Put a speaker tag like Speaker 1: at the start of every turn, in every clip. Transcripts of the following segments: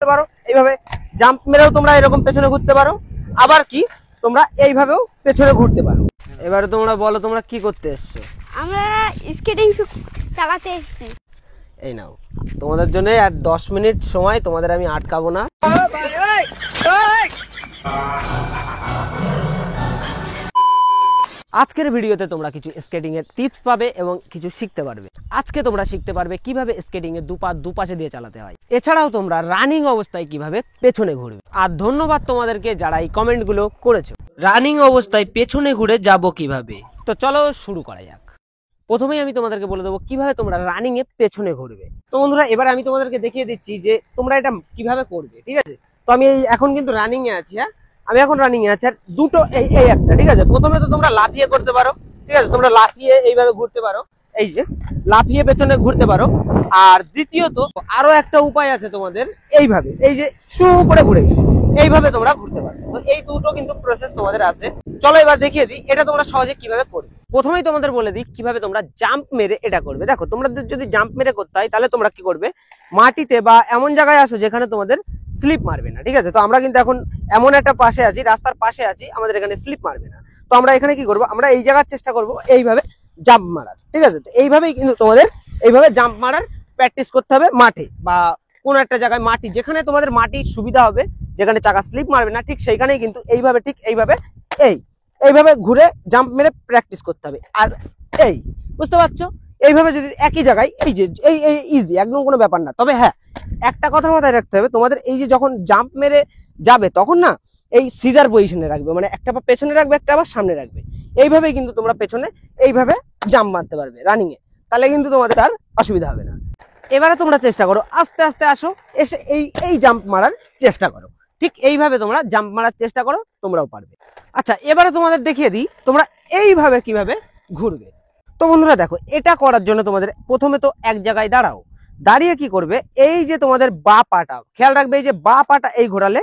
Speaker 1: করতে পারো, এইভাবে জাম্প মেরেও তোমরা এরকম পেছনে ঘুরতে পারো, আবার কি তোমরা এইভাবেও পেছনে ঘুরতে পারো। এবারে তোমরা বলো তোমরা কি করতে এসছো?
Speaker 2: আমরা স্কেটিং চালাতে এসেছি।
Speaker 1: এই নাও তোমাদের জন্য আর 10 মিনিট সময়, তোমাদের আমি আটকাবো না। আজকের ভিডিওতে তোমরা কিছু স্কেটিং এর টিপস পাবে এবং কিছু শিখতে পারবে। আজকে তোমরা শিখতে পারবে কিভাবে স্কেটিং এর দুপাশে দিয়ে চালাতে হয়, এছাড়াও তোমরা রানিং অবস্থায় কিভাবে পেছনে ঘুরবে। আর ধন্যবাদ তোমাদেরকে যারা এই কমেন্ট গুলো করেছো। রানিং অবস্থায় পেছনে ঘুরে যাব কিভাবে, তো চলো শুরু করা যাক। প্রথমেই আমি তোমাদেরকে বলে দেবো কিভাবে তোমরা রানিং এ পেছনে ঘুরবে। তো বন্ধুরা এবার আমি তোমাদেরকে দেখিয়ে দিচ্ছি যে তোমরা এটা কিভাবে করবে, ঠিক আছে? তো আমি এখন কিন্তু রানিং এ আছি, হ্যাঁ আমি এখন রানিং এ আছি। আর দুটো এই একটা, ঠিক আছে? প্রথমে তো তোমরা লাফিয়ে করতে পারো, ঠিক আছে? তোমরা লাফিয়ে এইভাবে ঘুরতে পারো, এই যে লাফিয়ে পেছনে ঘুরতে পারো। আর দ্বিতীয়ত আরো একটা উপায় আছে তোমাদের, এইভাবে এই যে শু করে ঘুরে গেলে এইভাবে তোমরা ঘুরতে পারো। তো এই দুটো কিন্তু প্রসেস তোমাদের আছে। চলো এবার দেখিয়ে দিই এটা তোমরা সহজে কিভাবে করবে। প্রথমেই তোমাদের বলে দিই কিভাবে তোমরা জাম্প মেরে এটা করবে। দেখো তোমাদের যদি জাম্প মেরে করতে হয় তাহলে তোমরা কি করবে, মাটিতে বা এমন জায়গায় আসো যেখানে তোমাদের স্লিপ মারবে না, ঠিক আছে? তো আমরা কিন্তু এখন এমন একটা পাশে আছি, রাস্তার পাশে আছি, আমাদের এখানে স্লিপ মারবে না। তো আমরা এখানে কি করবো, আমরা এই জায়গার চেষ্টা করবো এইভাবে জাম্প মারার, ঠিক আছে? তো এইভাবেই কিন্তু তোমাদের এইভাবে জাম্প মারার প্র্যাকটিস করতে হবে মাঠে বা কোনো একটা জায়গায়, মাটি যেখানে তোমাদের মাটির সুবিধা হবে, যেখানে চাকা স্লিপ মারবে না, ঠিক সেইখানেই কিন্তু এইভাবে, ঠিক এইভাবে এইভাবে ঘুরে জাম্প মেরে প্র্যাকটিস করতে হবে। আর এই বুঝতে পারছো, এইভাবে যদি একই জায়গায় এই যে এই ইজি, একদম কোনো ব্যাপার না। তবে হ্যাঁ একটা কথা মাথায় রাখতে হবে, তোমাদের এই যে যখন জাম্প মেরে যাবে তখন না এই সিজার পজিশনে রাখবে, মানে একটা পা পেছনে রাখবে, একটা পা সামনে রাখবে। এইভাবেই কিন্তু তোমরা পেছনে এইভাবে জাম্প মারতে পারবে রানিং এ, তাহলে কিন্তু তোমাদের আর অসুবিধা হবে না। এবারে তোমরা চেষ্টা করো আস্তে আস্তে আসো, এসে এই জাম্প মারার চেষ্টা করো, ঠিক এইভাবে তোমরা জাম্প মারার চেষ্টা করো, তোমরাও পারবে। আচ্ছা এবারে তোমাদের দেখিয়ে দিই তোমরা এইভাবে কিভাবে ঘুরবে। তো বন্ধুরা দেখো এটা করার জন্য তোমাদের প্রথমে তো এক জায়গায় দাঁড়াও, দাঁড়িয়ে কি করবে, এই যে তোমাদের বা পাটা খেয়াল রাখবে, এই যে বা পাটা এই ঘোরালে,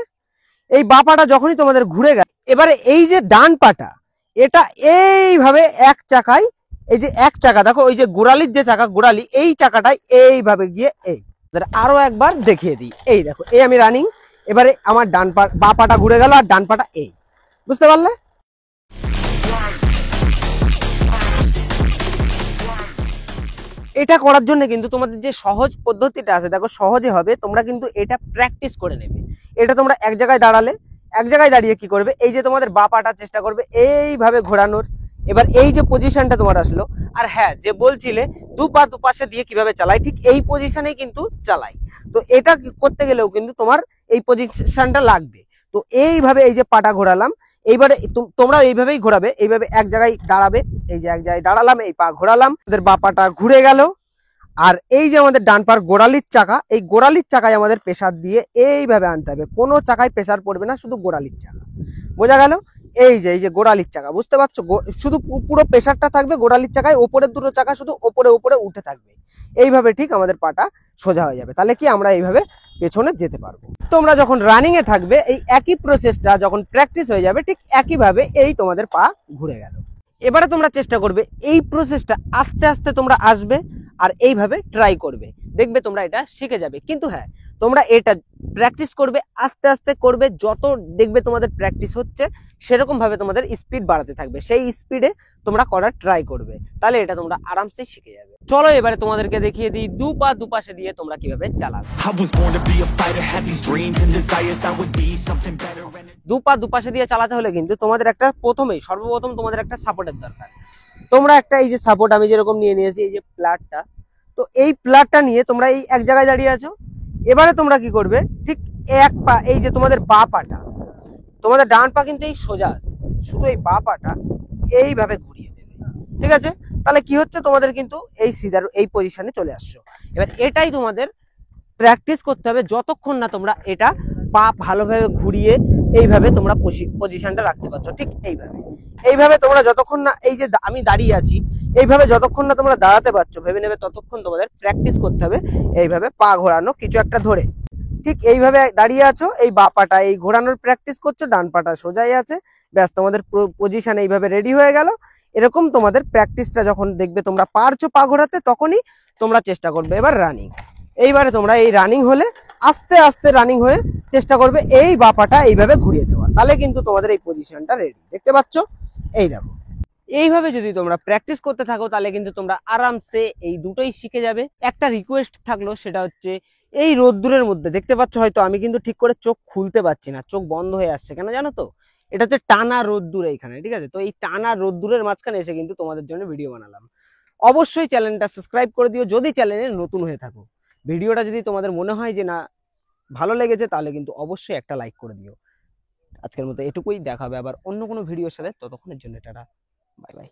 Speaker 1: এই বা পাটা যখনই তোমাদের ঘুরে গেল, এবারে এই যে ডান পাটা এটা এইভাবে এক চাকায়, এই যে এক চাকা দেখো ওই যে গোড়ালির যে চাকা, গোড়ালি এই চাকাটাই এইভাবে গিয়ে এই আরো একবার দেখিয়ে দিই। এই দেখো এই আমি রানিং, এবারে আমার ডান পা বা পাটা ঘুরে গেল আর ডান পাটা এই, বুঝতে পারলে? এটা করার জন্য কিন্তু তোমাদের যে সহজ পদ্ধতিটা আছে, দেখো সহজে হবে, তোমরা কিন্তু এটা প্র্যাকটিস করে নেবে। এটা তোমরা এক জায়গায় দাঁড়ালে, এক জায়গায় দাঁড়িয়ে কি করবে, এই যে তোমাদের বা পাটা চেষ্টা করবে এইভাবে ঘোরানোর। এবার এই যে পজিশনটা তোমার আসলো, আর হ্যাঁ যে বলছিলে দুপাশে দিয়ে কিভাবে চালাই, ঠিক এই পজিশনেই কিন্তু চালাই। তো এটা করতে গেলেও কিন্তু তোমার এই পজিশনটা লাগবে। তো এইভাবে এই যে পাটা ঘোরালাম, এইবারে তোমরা এইভাবেই ঘোরাবে, এইভাবে এক জায়গায় দাঁড়াবে, এই যে এক জায়গায় দাঁড়ালাম, এই পা ঘোরালাম, আমাদের বা পাটা ঘুরে গেল। আর এই যে আমাদের ডান পার গোড়ালির চাকা, এই গোড়ালির চাকায় আমাদের প্রেসার দিয়ে এইভাবে আনতে হবে, কোনো চাকায় প্রেসার পড়বে না, শুধু গোড়ালির চাকা, বোঝা গেল? এই যে গোড়ালির চাকা, বুঝতে পারছো? শুধু পুরো প্রেসারটা থাকবে গোড়ালির চাকায়, ওপরের দুটো চাকা শুধু ওপরে উঠে থাকবে। এইভাবে ঠিক আমাদের পাটা সোজা হয়ে যাবে, তাহলে কি আমরা এইভাবে পেছনে যেতে পারবো। তোমরা যখন রানিং এ থাকবে এই একই প্রসেসটা যখন প্র্যাকটিস হয়ে যাবে, ঠিক একইভাবে এই তোমাদের পা ঘুরে গেল। এবারে তোমরা চেষ্টা করবে এই প্রসেসটা আস্তে আস্তে তোমরা আসবে আর এইভাবে ট্রাই করবে, দেখবে তোমরা এটা শিখে যাবে। কিন্তু হ্যাঁ তোমরা এটা প্র্যাকটিস করবে, আস্তে আস্তে করবে, যত দেখবে তোমাদের প্র্যাকটিস হচ্ছে সেরকম ভাবে তোমাদের স্পিড বাড়াতে থাকবে, সেই স্পিডে তোমরা করার ট্রাই করবে, তাহলে এটা তোমরা আরামসে শিখে যাবে। চলো এবারে তোমাদেরকে দেখিয়ে দিই দুপাশে দিয়ে তোমরা কিভাবে চালাবে। দুপাশে দিয়ে চালাতে হলে কিন্তু তোমাদের একটা সর্বপ্রথম তোমাদের একটা সাপোর্টের দরকার। তোমরা একটা এই যে সাপোর্ট আমি যেরকম নিয়ে নিয়েছি, এই যে প্লাটটা, তো এই প্লাটটা নিয়ে তোমরা এই এক জায়গায় দাঁড়িয়ে আছো। এবারে তোমরা কি করবে, ঠিক এক পা, এই যে তোমাদের বা পাটা, তোমাদের ডান পা কিন্তু এই সোজা আছে, শুধু এই বা পাটা এইভাবে ঘুরিয়ে দেবে, ঠিক আছে? তাহলে কি হচ্ছে, তোমাদের কিন্তু এই সিজার এই পজিশনে চলে আসছো। এবার এটাই তোমাদের প্র্যাকটিস করতে হবে যতক্ষণ না তোমরা এটা পা ভালোভাবে ঘুরিয়ে এইভাবে তোমরা পজিশনটা রাখতে পারছো, ঠিক এইভাবে তোমরা যতক্ষণ না, এই যে আমি দাঁড়িয়ে আছি, এইভাবে যতক্ষণ না তোমরা দাঁড়াতে পারছো ভেবে নেবে, ততক্ষণ তোমাদের প্র্যাকটিস করতে হবে এইভাবে পা ঘোরানো কিছু একটা ধরে। ঠিক এইভাবে দাঁড়িয়ে আছো, এই বা পাটা এই ঘোরানোর প্র্যাকটিস করছো, ডান পাটা সোজাই আছে, ব্যাস তোমাদের পজিশন এইভাবে রেডি হয়ে গেল। এরকম তোমাদের প্র্যাকটিসটা যখন দেখবে তোমরা পারছো পা ঘোরাতে, তখনই তোমরা চেষ্টা করবে এবার রানিং। এইবারে তোমরা এই রানিং হলে আস্তে আস্তে রানিং হয়ে চেষ্টা করবে এই বাপাটা এইভাবে ঘুরিয়ে দেওয়ার, তাহলে কিন্তু তোমাদের এই পজিশনটা রেডি। দেখতে পাচ্ছ, এই দেখো। এইভাবে যদি তোমরা প্র্যাকটিস করতে থাকো তাহলে কিন্তু তোমরা আরামসে এই দুটোই শিখে যাবে। একটা রিকোয়েস্ট থাকলো, সেটা হচ্ছে এই রোদ্দুরের মধ্যে দেখতে পাচ্ছ হয়তো আমি কিন্তু ঠিক করে চোখ খুলতে পারছি না, চোখ বন্ধ হয়ে আসছে কেন জানো তো? এটা হচ্ছে টানা রোদ্দুর এইখানে, ঠিক আছে? তো এই টানা রোদ্দুরের মাঝখানে এসে কিন্তু তোমাদের জন্য ভিডিও বানালাম। অবশ্যই চ্যানেলটা সাবস্ক্রাইব করে দিও যদি চ্যানেলে নতুন হয়ে থাকো। ভিডিওটা যদি তোমাদের মনে হয় যে না ভালো লেগেছে তাহলে কিন্তু অবশ্যই একটা লাইক করে দিও। আজকের মতো এটুকুই, দেখা হবে আবার অন্য কোনো ভিডিওর সাথে, ততক্ষণের জন্য টাটা, বাই বাই।